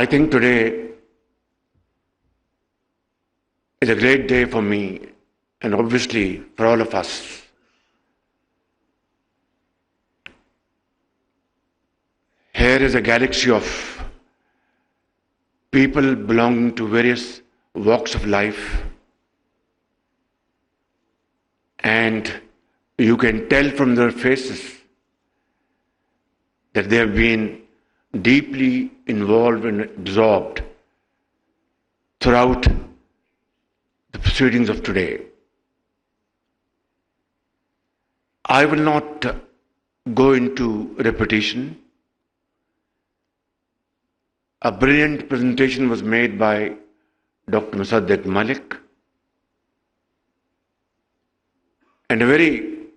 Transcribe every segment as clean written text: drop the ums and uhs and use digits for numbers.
I think today is a great day for me and obviously for all of us. Here is a galaxy of people belonging to various walks of life, and you can tell from their faces that they have been deeply involved and absorbed throughout the proceedings of today. I will not go into repetition. A brilliant presentation was made by Dr. Malik, and a very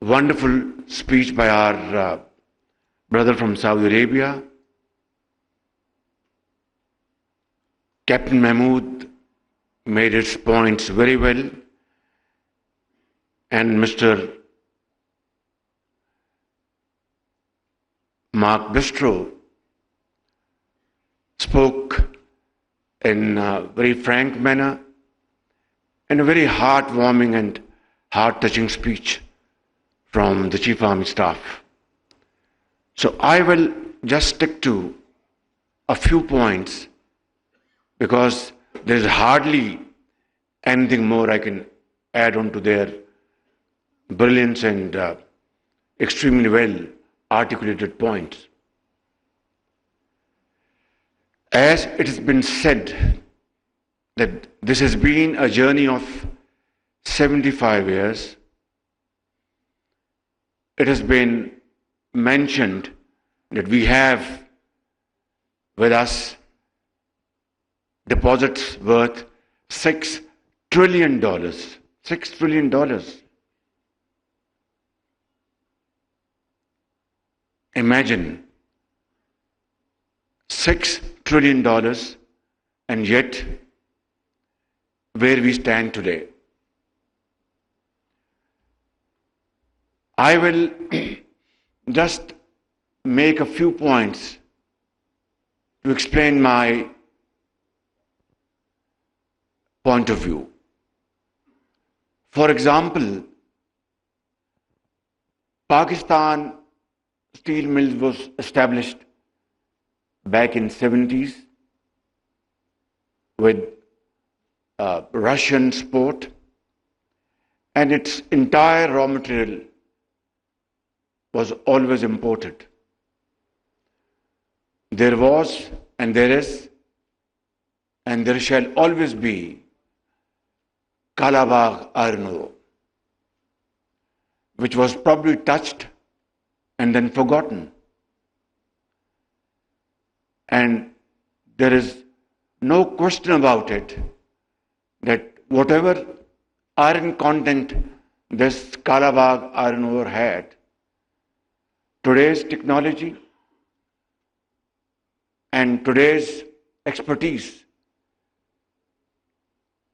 wonderful speech by our brother from Saudi Arabia. Captain Mahmood made his points very well, and Mr. Mark Bistro spoke in a very frank manner and a very heartwarming and heart-touching speech from the Chief Army Staff. So I will just stick to a few points because there is hardly anything more I can add on to their brilliance and extremely well articulated points. As it has been said that this has been a journey of 75 years, it has been mentioned that we have with us deposits worth $6 trillion. $6 trillion. Imagine $6 trillion, and yet where we stand today. I will just make a few points to explain my point of view. For example, Pakistan Steel Mills was established back in 70s with Russian support, and its entire raw material was always imported. There was, and there is, and there shall always be Kalabagh iron ore, which was probably touched and then forgotten. And there is no question about it that whatever iron content this Kalabagh iron ore had, today's technology and today's expertise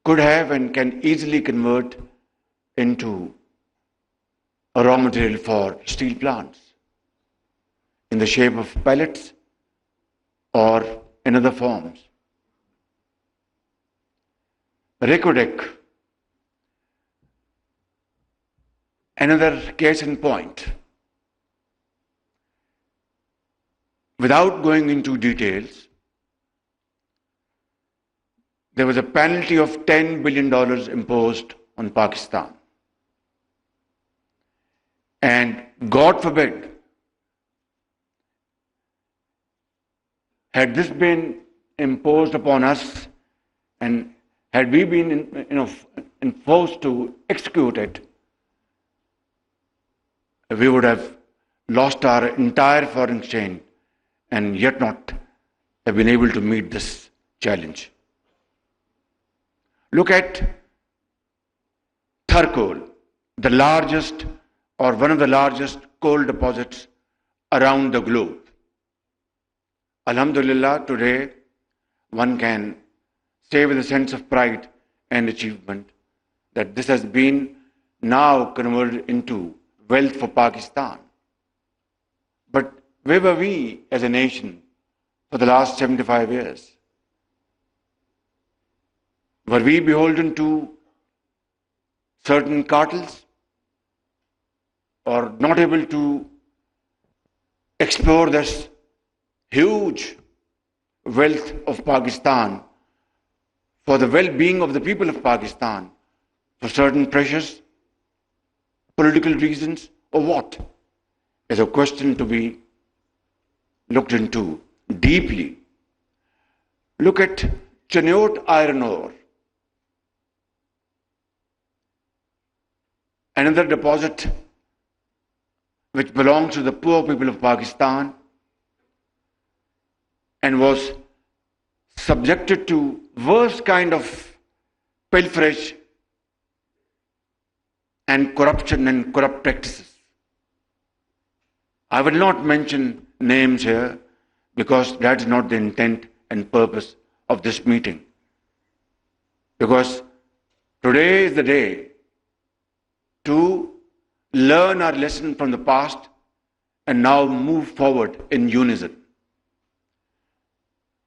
could have and can easily convert into a raw material for steel plants in the shape of pellets or in other forms. Recordec, another case in point. Without going into details, there was a penalty of $10 billion imposed on Pakistan. And God forbid, had this been imposed upon us and had we been enforced to execute it, we would have lost our entire foreign exchange and yet not have been able to meet this challenge. Look at Tharkol, the largest or one of the largest coal deposits around the globe. Alhamdulillah, today one can say with a sense of pride and achievement that this has been now converted into wealth for Pakistan. But where were we as a nation for the last 75 years? Were we beholden to certain cartels or not able to explore this huge wealth of Pakistan for the well-being of the people of Pakistan for certain precious political reasons, or what? Is a question to be looked into deeply. Look at Cheniot iron ore, another deposit which belongs to the poor people of Pakistan and was subjected to worst kind of pilferage and corruption and corrupt practices. I will not mention names here because that is not the intent and purpose of this meeting. Because today is the day to learn our lesson from the past and now move forward in unison.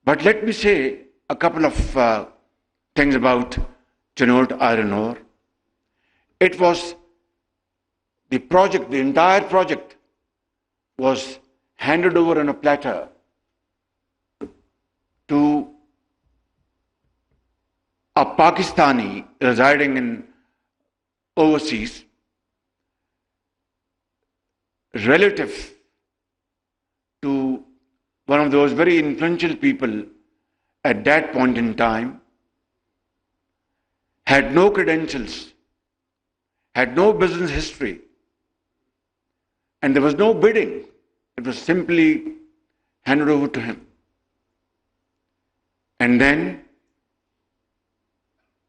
But let me say a couple of things about Cheniot iron ore. It was the project, the entire project was handed over on a platter to a Pakistani residing in overseas, relative to one of those very influential people at that point in time, had no credentials, had no business history, and there was no bidding. It was simply handed over to him. And then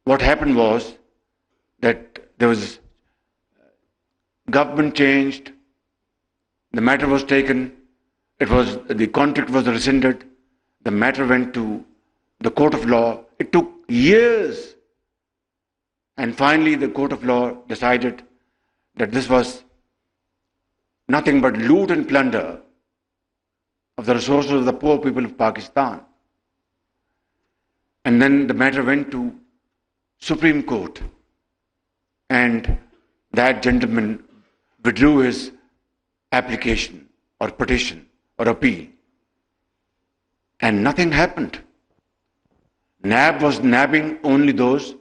what happened was that there was government changed, the matter was taken, the contract was rescinded, the matter went to the court of law. It took years. And finally the court of law decided that this was nothing but loot and plunder of the resources of the poor people of Pakistan. And then the matter went to Supreme Court, and that gentleman withdrew his application or petition or appeal, and nothing happened. NAB was nabbing only those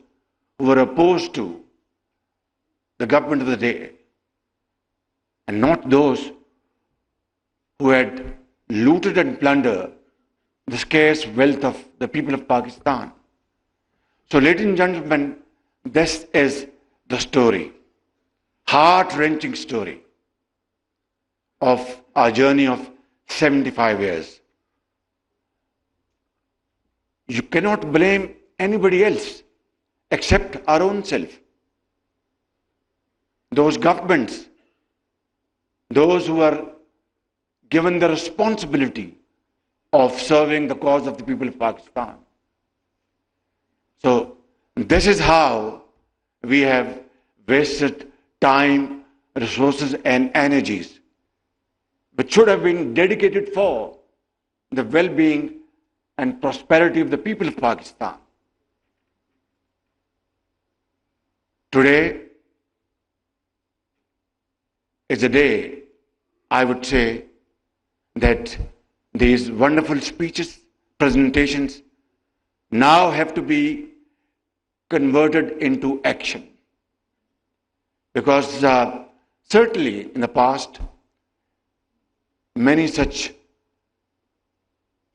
who were opposed to the government of the day, and not those who had looted and plundered the scarce wealth of the people of Pakistan. So, ladies and gentlemen, this is the story, heart-wrenching story of our journey of 75 years. You cannot blame anybody else except our own self. Those governments, those who are given the responsibility of serving the cause of the people of Pakistan. So, this is how we have wasted time, resources and energies which should have been dedicated for the well-being and prosperity of the people of Pakistan. Today is a day, I would say, that these wonderful speeches, presentations, now have to be converted into action. Because certainly in the past, many such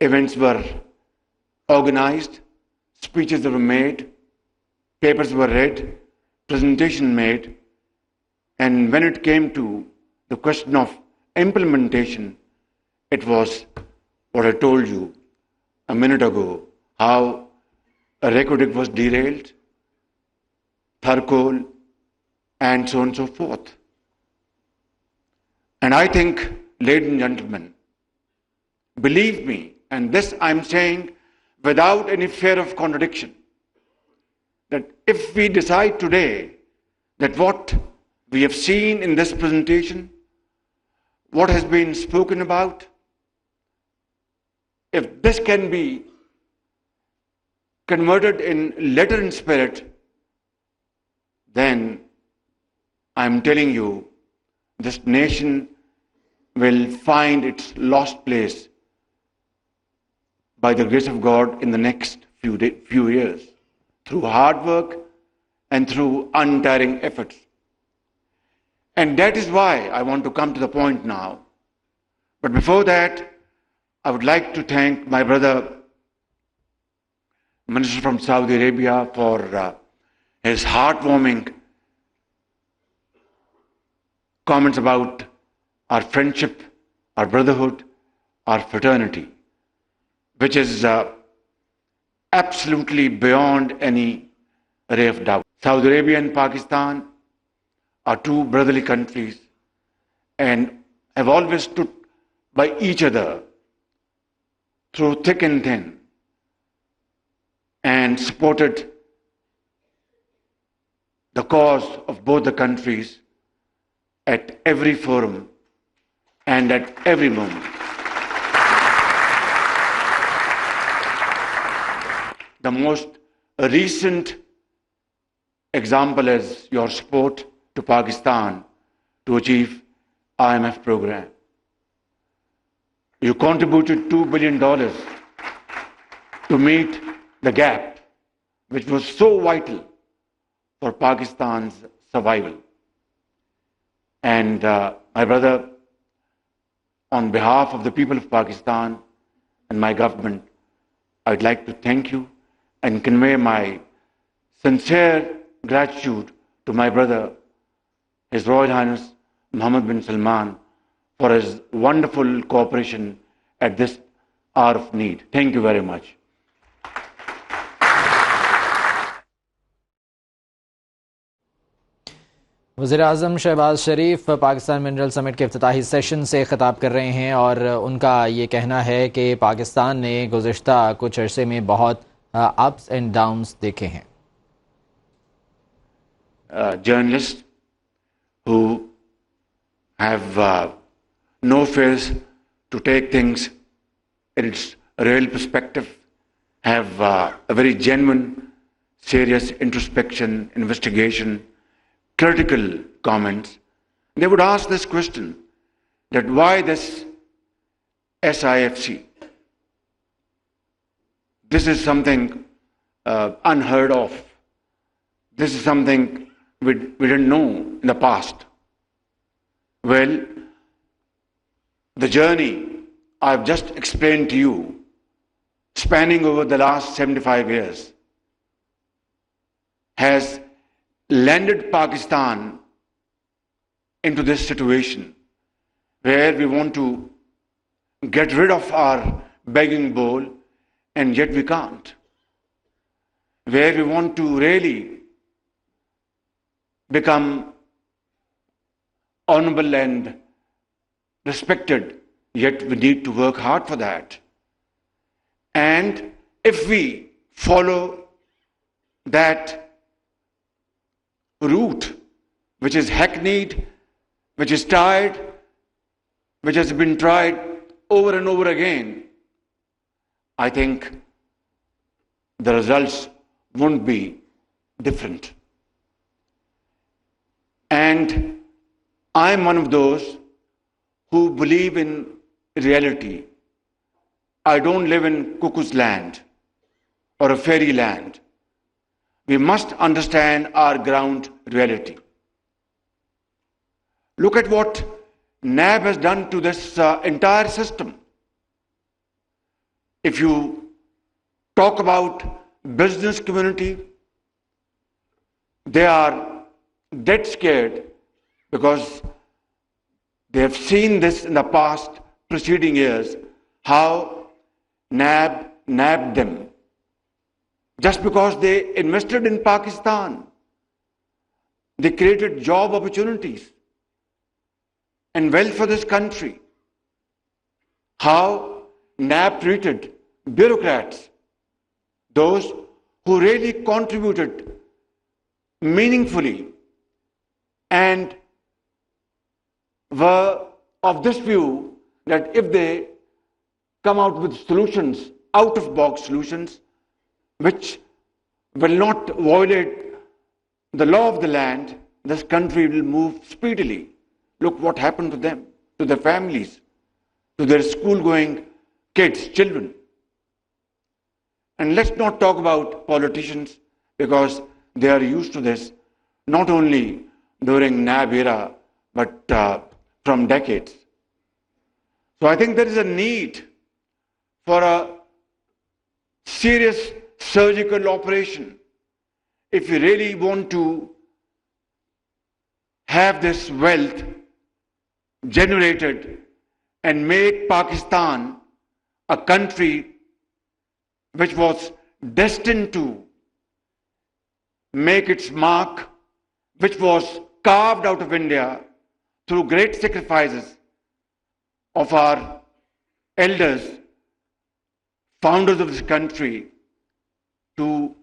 events were organized, speeches were made, papers were read, presentation made, and when it came to the question of implementation, it was what I told you a minute ago, how a record was derailed, Tharkol, and so on and so forth. And I think, ladies and gentlemen, believe me, and this I'm saying without any fear of contradiction, that if we decide today that what we have seen in this presentation, what has been spoken about, if this can be converted in letter and spirit, then I'm telling you, this nation will find its lost place by the grace of God in the next few years, through hard work and through untiring efforts. And that is why I want to come to the point now. But before that, I would like to thank my brother, Minister from Saudi Arabia, for his heartwarming comments about our friendship, our brotherhood, our fraternity, which is absolutely beyond any ray of doubt. Saudi Arabia and Pakistan are two brotherly countries and have always stood by each other through thick and thin and supported the cause of both the countries at every forum and at every moment. The most recent example is your support to Pakistan to achieve IMF program. You contributed $2 billion to meet the gap, which was so vital for Pakistan's survival. And my brother, on behalf of the people of Pakistan and my government, I'd like to thank you and convey my sincere gratitude to my brother, His Royal Highness Mohammed bin Salman, for his wonderful cooperation at this hour of need. Thank you very much. वज़ीर-ए-आज़म Shehbaz Sharif Pakistan mineral summit के इफ्तिताही session से ख़िताब कर रहे हैं और उनका ये कहना है कि पाकिस्तान ने गुज़िश्ता कुछ अरसे में बहुत अप्स एंड डाउन्स देखे हैं. Journalists who have no fears to take things in its real perspective, have a very genuine, serious introspection, investigation, critical comments. They would ask this question, that why this SIFC? This is something unheard of. This is something we didn't know in the past. Well, the journey I've just explained to you, spanning over the last 75 years, has landed Pakistan into this situation where we want to get rid of our begging bowl and yet we can't. Where we want to really become honorable and respected, yet we need to work hard for that. And if we follow that route, which is hackneyed, which is tired, which has been tried over and over again, I think the results won't be different. And I'm one of those who believe in reality. I don't live in cuckoo's land or a fairy land. We must understand our ground reality. Look at what NAB has done to this entire system. If you talk about business community, they are dead scared because they have seen this in the past preceding years, how NAB nabbed them. Just because they invested in Pakistan, they created job opportunities and wealth for this country. How NAB treated bureaucrats, those who really contributed meaningfully and were of this view that if they come out with solutions, out-of-box solutions, which will not violate the law of the land, this country will move speedily. Look what happened to them, to their families, to their school-going kids, children. And let's not talk about politicians, because they are used to this, not only during NAB era, but from decades. So I think there is a need for a serious surgical operation if we really want to have this wealth generated and make Pakistan a country which was destined to make its mark, which was carved out of India through great sacrifices of our elders, founders of this country, to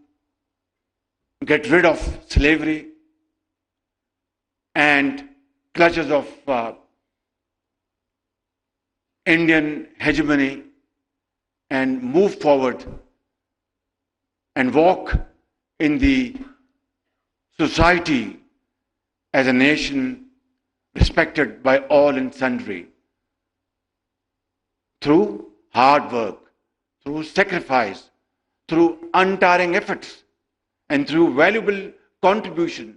get rid of slavery and clutches of Indian hegemony, and move forward and walk in the society as a nation respected by all and sundry, through hard work, through sacrifice, through untiring efforts, and through valuable contribution,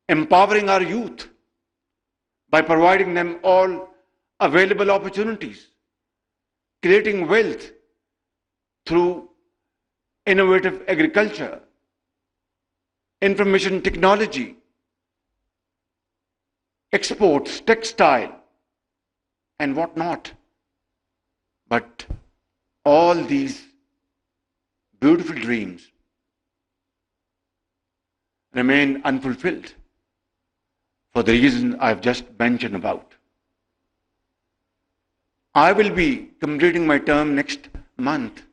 empowering our youth by providing them all available opportunities, creating wealth through innovative agriculture, information technology, exports, textile, and what not. But all these beautiful dreams remain unfulfilled for the reason I've just mentioned about. I will be completing my term next month,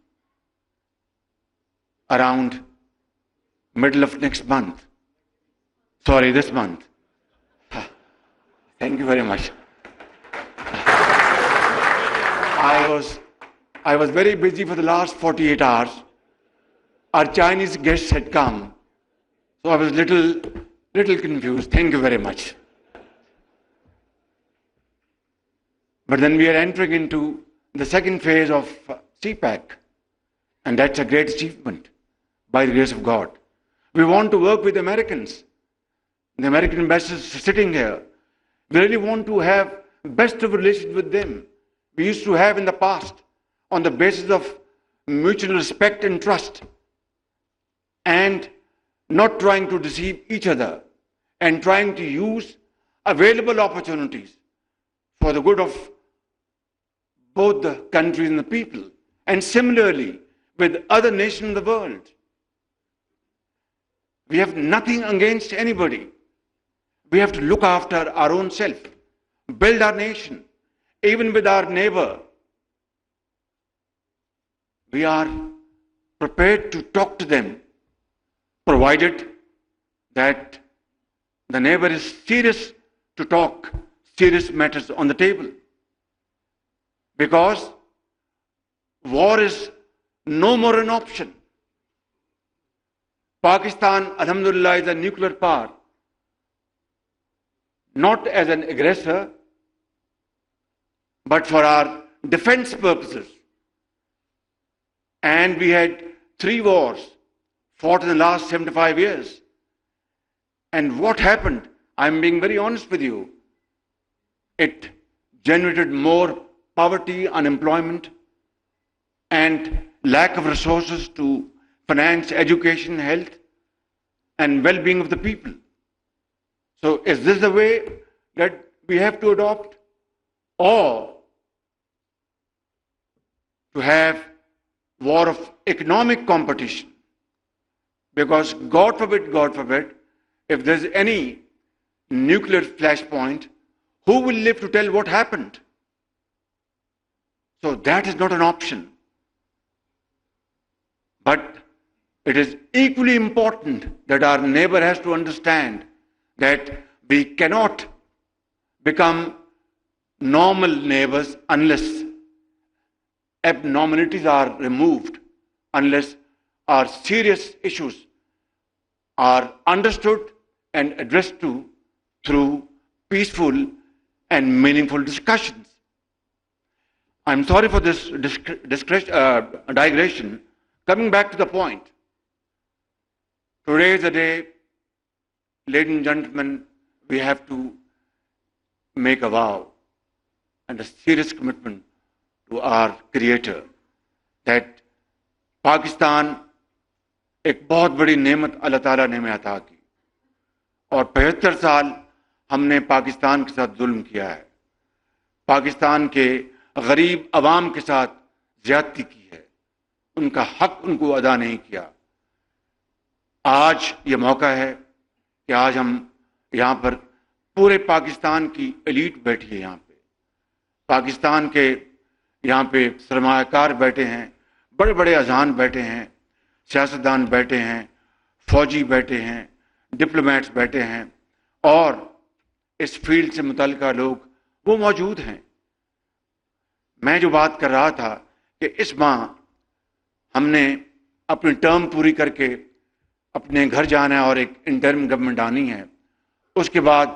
around middle of next month. Sorry, this month. Thank you very much. I was very busy for the last 48 hours. Our Chinese guests had come, so I was little confused. Thank you very much. But then we are entering into the second phase of CPAC, and that's a great achievement by the grace of God. We want to work with Americans. The American ambassadors sitting here. We really want to have best of relations with them. We used to have in the past, on the basis of mutual respect and trust, and not trying to deceive each other, and trying to use available opportunities for the good of both the countries and the people, and similarly with other nations in the world. We have nothing against anybody. We have to look after our own self, build our nation, even with our neighbor. We are prepared to talk to them, provided that the neighbor is serious to talk serious matters on the table. Because war is no more an option. Pakistan, alhamdulillah, is a nuclear power, not as an aggressor, but for our defense purposes. And we had 3 wars fought in the last 75 years. And what happened? I'm being very honest with you. It generated more poverty, unemployment, and lack of resources to finance education, health, and well-being of the people. So is this the way that we have to adopt? Or to have war of economic competition? Because God forbid, if there's any nuclear flashpoint, who will live to tell what happened? So that is not an option. But it is equally important that our neighbor has to understand that we cannot become normal neighbors unless abnormalities are removed unless our serious issues are understood and addressed to through peaceful and meaningful discussions. I'm sorry for this digression. Coming back to the point, today is the day, ladies and gentlemen, we have to make a vow and a serious commitment to our Creator that Pakistan ایک بہت بڑی نعمت اللہ تعالیٰ نے ہمیں عطا کی اور 75 سال ہم نے پاکستان کے ساتھ ظلم کیا ہے، پاکستان کے غریب عوام کے ساتھ زیادتی کی ہے، ان کا حق ان کو ادا نہیں کیا. آج یہ موقع ہے کہ آج ہم یہاں پر پورے پاکستان کی ایلیٹ بیٹھی ہے، یہاں پہ پاکستان کے یہاں پہ سرمایہ کار بیٹھے ہیں، بڑے بڑے اذان بیٹھے ہیں، سیاستدان بیٹھے ہیں، فوجی بیٹھے ہیں، ڈپلومیٹس بیٹھے ہیں، اور اس فیلڈ سے متعلقہ لوگ وہ موجود ہیں. میں جو بات کر رہا تھا کہ اس ماہ ہم نے اپنی ٹرم پوری کر کے اپنے گھر جانا ہے اور ایک انٹرم گورنمنٹ آنی ہے. اس کے بعد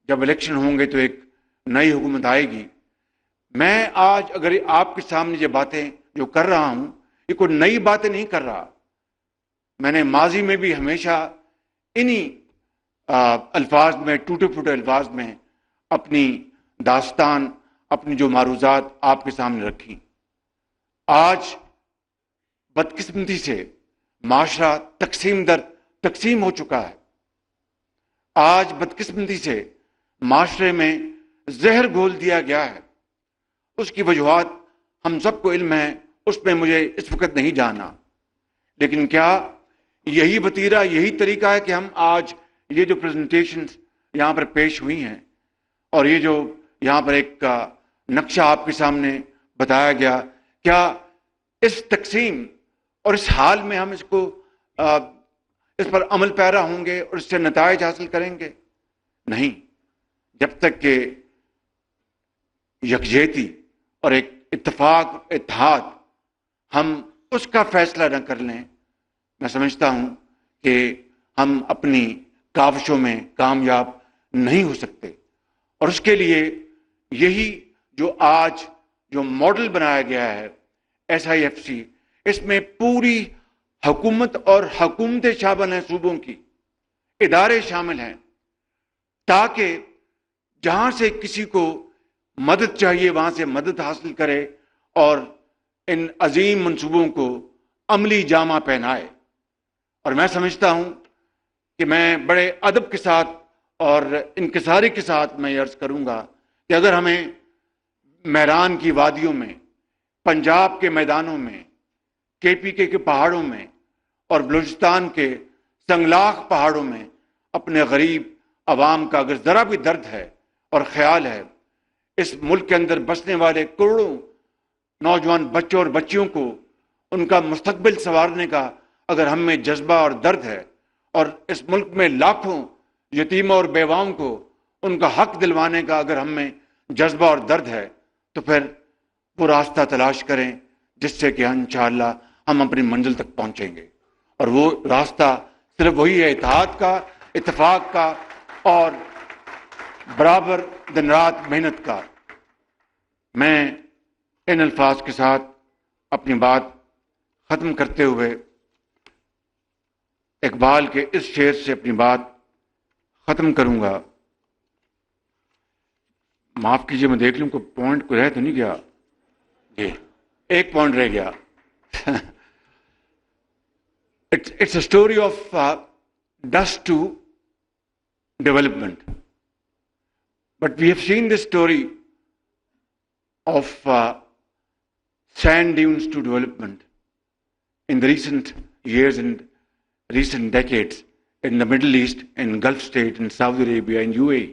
جب الیکشن ہوں گے تو ایک نئی حکومت آئے گی. میں آج اگر آپ کے سامنے یہ باتیں جو کر رہا ہوں یہ کوئی نئی باتیں نہیں کر رہا. میں نے ماضی میں بھی ہمیشہ انہی الفاظ میں، ٹوٹے پھوٹے الفاظ میں اپنی داستان، اپنی جو معروضات آپ کے سامنے رکھی. آج بدقسمتی سے معاشرہ تقسیم در تقسیم ہو چکا ہے. آج بدقسمتی سے معاشرے میں زہر گھول دیا گیا ہے. اس کی وجوہات ہم سب کو علم ہے، اس میں مجھے اس وقت نہیں جانا. لیکن کیا یہی وتیرہ، یہی طریقہ ہے کہ ہم آج یہ جو پریزنٹیشنز یہاں پر پیش ہوئی ہیں اور یہ جو یہاں پر ایک نقشہ آپ کے سامنے بتایا گیا، کیا اس تقسیم اور اس حال میں ہم اس پر عمل پیرا ہوں گے اور اس سے نتائج حاصل کریں گے؟ نہیں. جب تک کہ یکجہتی اور ایک اتفاق، اتحاد، ہم اس کا فیصلہ نہ کر لیں، میں سمجھتا ہوں کہ ہم اپنی کاوشوں میں کامیاب نہیں ہو سکتے. اور اس کے لیے یہی جو آج جو ماڈل بنایا گیا ہے SIFC، اس میں پوری حکومت اور حکومتیں شامل ہیں، صوبوں کی ادارے شامل ہیں، تاکہ جہاں سے کسی کو مدد چاہیے وہاں سے مدد حاصل کرے اور ان عظیم منصوبوں کو عملی جامہ پہنائے. اور میں سمجھتا ہوں کہ میں بڑے ادب کے ساتھ اور انکساری کے ساتھ میں یہ عرض کروں گا کہ اگر ہمیں میران کی وادیوں میں، پنجاب کے میدانوں میں، KPK کے پہاڑوں میں اور بلوچستان کے سنگلاخ پہاڑوں میں اپنے غریب عوام کا اگر ذرا بھی درد ہے اور خیال ہے، اس ملک کے اندر بسنے والے کروڑوں نوجوان بچوں اور بچیوں کو ان کا مستقبل سنوارنے کا اگر ہم میں جذبہ اور درد ہے، اور اس ملک میں لاکھوں یتیموں اور بیواؤں کو ان کا حق دلوانے کا اگر ہم میں جذبہ اور درد ہے، تو پھر وہ راستہ تلاش کریں جس سے کہ انشاءاللہ ہم اپنی منزل تک پہنچیں گے. اور وہ راستہ صرف وہی ہے اتحاد کا، اتفاق کا اور برابر دن رات محنت کا. میں ان الفاظ کے ساتھ اپنی بات ختم کرتے ہوئے اقبال کے اس شعر سے اپنی بات ختم کروں گا. معاف کیجئے، میں دیکھ لوں کوئی پوائنٹ کوئی رہ تو نہیں گیا. جی ایک پوائنٹ رہ گیا. It's a story of dust to development. But we have seen this story of sand dunes to development in the recent years and recent decades in the Middle East, in Gulf State, in Saudi Arabia, in UAE.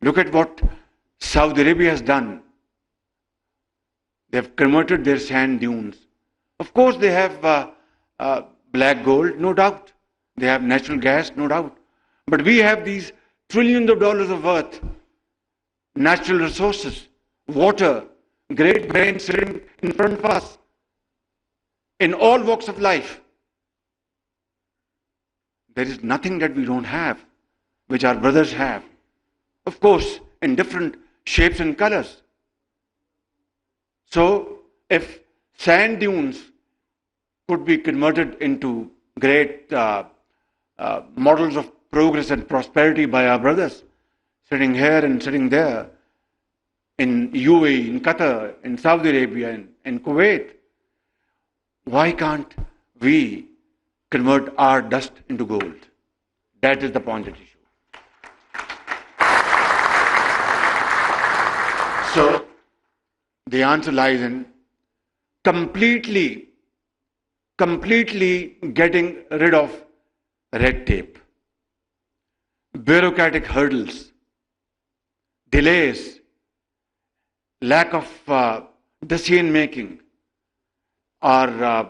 Look at what Saudi Arabia has done. They have converted their sand dunes. Of course, they have black gold, no doubt. They have natural gas, no doubt. But we have these trillions of dollars of worth, natural resources, water, great brains sitting in front of us in all walks of life. There is nothing that we don't have, which our brothers have. Of course, in different shapes and colors. So, if sand dunes could be converted into great models of progress and prosperity by our brothers, sitting here and sitting there, in UAE, in Qatar, in Saudi Arabia, in Kuwait, why can't we convert our dust into gold? That is the point at issue. So, the answer lies in completely getting rid of red tape, bureaucratic hurdles, delays, lack of decision making. Our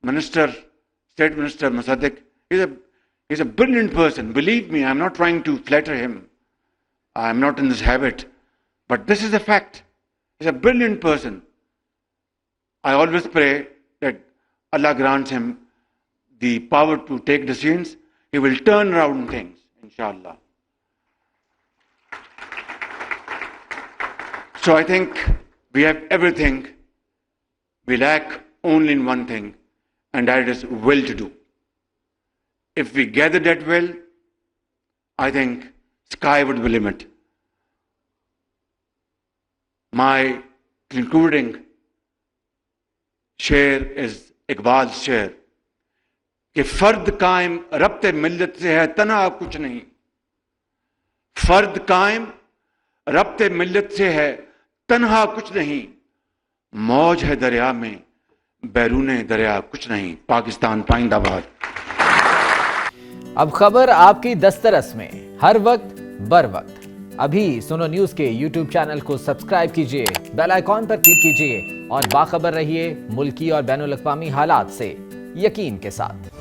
State Minister Musaddiq is a brilliant person. Believe me, I'm not trying to flatter him. I'm not in this habit. But this is a fact. He's a brilliant person. I always pray that Allah grants him the power to take decisions. He will turn around things, inshallah. So I think we have everything. We lack only in one thing, and that is will to do. If we gather that will, I think sky would be the limit. My concluding शेर is Iqbal शेर कि फर्द कायम रब्ते मिल्लत से है तन्हा कुछ नहीं, फर्द कायम रब्ते मिल्लत से है तन्हा कुछ नहीं, मौज है दरिया में बैरूने दरिया कुछ नहीं। पाकिस्तान पाइंदाबाद। अब खबर आपकी दस्तरस में, हर वक्त बर वक्त। अभी सुनो न्यूज के यूट्यूब चैनल को सब्सक्राइब कीजिए, बेल आइकॉन पर क्लिक कीजिए और बाखबर रहिए मुल्की और बैनुल अक़वामी हालात से यकीन के साथ।